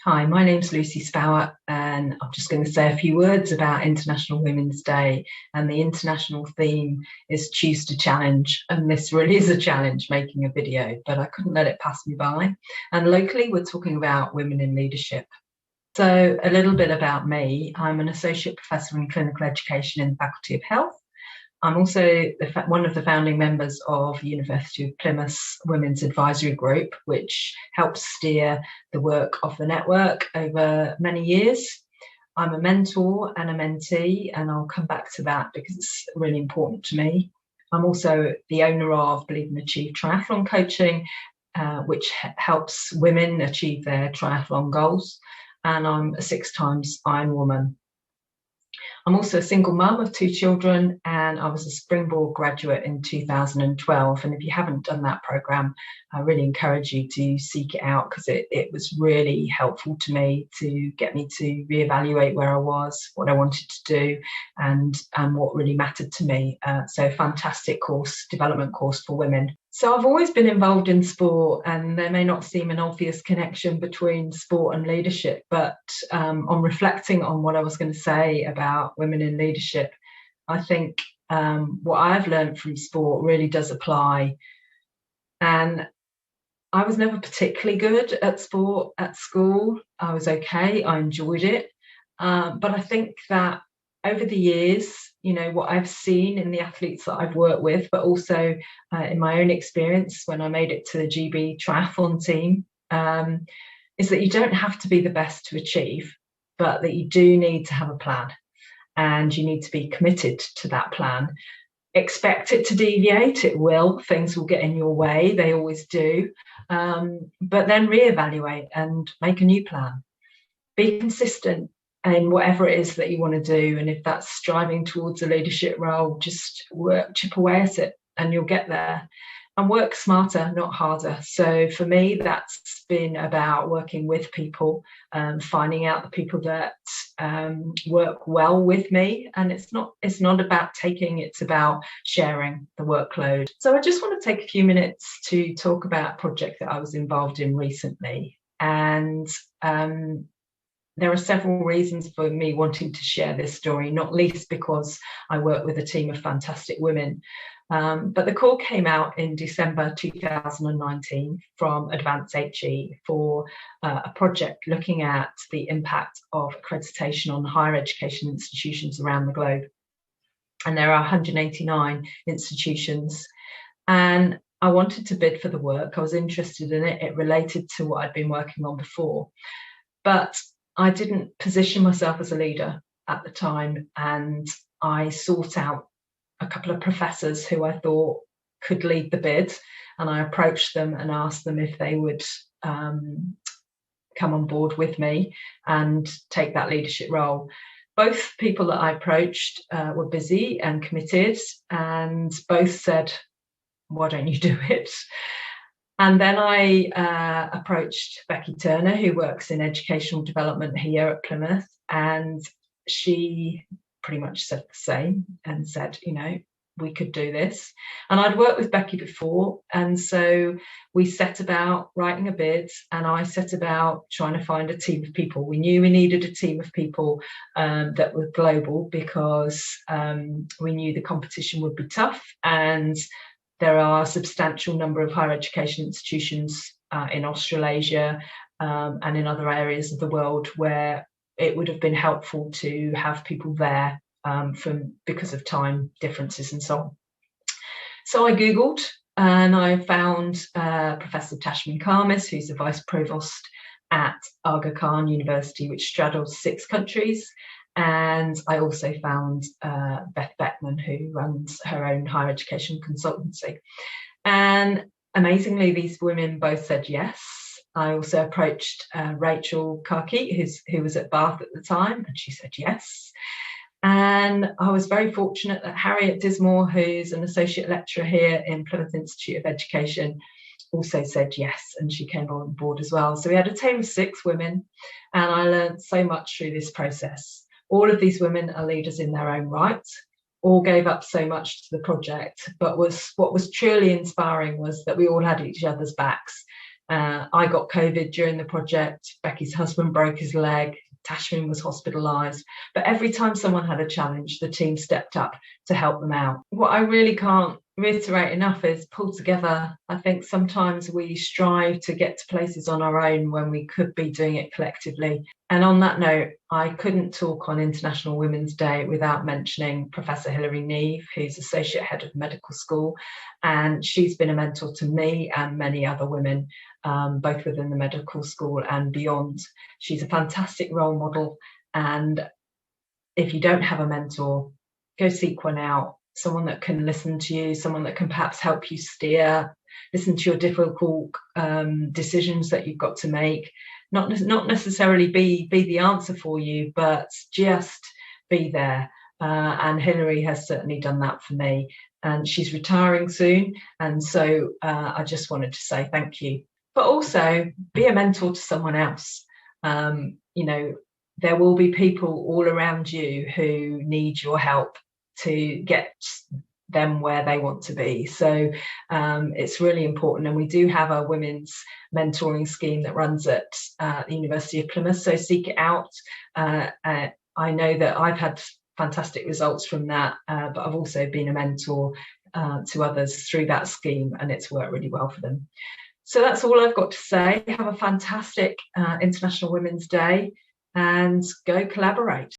Hi, my name's Lucy Spowart, and I'm just going to say a few words about International Women's Day. And the international theme is Choose to Challenge. And this really is a challenge, making a video, but I couldn't let it pass me by. And locally, we're talking about women in leadership. So, a little bit about me. I'm an associate professor in clinical education in the Faculty of Health. I'm also one of the founding members of University of Plymouth's Women's Advisory Group, which helps steer the work of the network over many years. I'm a mentor and a mentee, and I'll come back to that because it's really important to me. I'm also the owner of Believe and Achieve Triathlon Coaching, which helps women achieve their triathlon goals. And I'm a 6 times Ironwoman. I'm also a single mum of 2 children, and I was a Springboard graduate in 2012. And if you haven't done that programme, I really encourage you to seek it out because it was really helpful to me to get me to reevaluate where I was, what I wanted to do, and what really mattered to me. So fantastic course, development course for women. So I've always been involved in sport, and there may not seem an obvious connection between sport and leadership, but on reflecting on what I was going to say about women in leadership, I think what I've learned from sport really does apply. And I was never particularly good at sport at school. I was okay, I enjoyed it. But I think that over the years, what I've seen in the athletes that I've worked with, but also in my own experience when I made it to the GB triathlon team, is that you don't have to be the best to achieve, but that you do need to have a plan and you need to be committed to that plan. Expect it to deviate, it will. Things will get in your way, they always do. But then reevaluate and make a new plan. Be consistent in whatever it is that you want to do. And if that's striving towards a leadership role, just chip away at it and you'll get there. And work smarter, not harder. So for me, that's been about working with people, finding out the people that work well with me. And it's not about taking, it's about sharing the workload. So I just want to take a few minutes to talk about a project that I was involved in recently. And there are several reasons for me wanting to share this story, not least because I work with a team of fantastic women. But the call came out in December 2019 from Advance HE for a project looking at the impact of accreditation on higher education institutions around the globe. And there are 189 institutions. And I wanted to bid for the work. I was interested in it. It related to what I'd been working on before. But I didn't position myself as a leader at the time, and I sought out a couple of professors who I thought could lead the bid, and I approached them and asked them if they would come on board with me and take that leadership role. Both people that I approached were busy and committed, and both said, "Why don't you do it?" And then I approached Becky Turner, who works in educational development here at Plymouth, and she pretty much said the same and said, we could do this. And I'd worked with Becky before, and so we set about writing a bid, and I set about trying to find a team of people. We knew we needed a team of people that were global because we knew the competition would be tough, and there are a substantial number of higher education institutions in Australasia and in other areas of the world where it would have been helpful to have people there because of time differences and so on. So I Googled and I found Professor Tashmin Khamis, who's the Vice Provost at Aga Khan University, which straddles 6 countries. And I also found Beth Beckman, who runs her own higher education consultancy. And amazingly, these women both said yes. I also approached Rachel Karki, who was at Bath at the time, and she said yes. And I was very fortunate that Harriet Dismore, who's an associate lecturer here in Plymouth Institute of Education, also said yes, and she came on board as well. So we had a team of 6 women, and I learned so much through this process. All of these women are leaders in their own right, all gave up so much to the project, but what was truly inspiring was that we all had each other's backs. I got COVID during the project. Becky's husband broke his leg. Tashmin was hospitalised. But every time someone had a challenge, the team stepped up to help them out. What I really can't reiterate enough is pull together. I think sometimes we strive to get to places on our own when we could be doing it collectively. And on that note, I couldn't talk on International Women's Day without mentioning Professor Hilary Neve, who's Associate Head of Medical School, and she's been a mentor to me and many other women, both within the medical school and beyond. She's a fantastic role model, and if you don't have a mentor, go seek one out. Someone that can listen to you, someone that can perhaps help you steer, listen to your difficult decisions that you've got to make. Not necessarily be the answer for you, but just be there. And Hilary has certainly done that for me. And she's retiring soon. And so I just wanted to say thank you. But also be a mentor to someone else. There will be people all around you who need your help to get them where they want to be. So it's really important. And we do have a women's mentoring scheme that runs at the University of Plymouth. So seek it out. I know that I've had fantastic results from that, but I've also been a mentor to others through that scheme, and it's worked really well for them. So that's all I've got to say. Have a fantastic International Women's Day and go collaborate.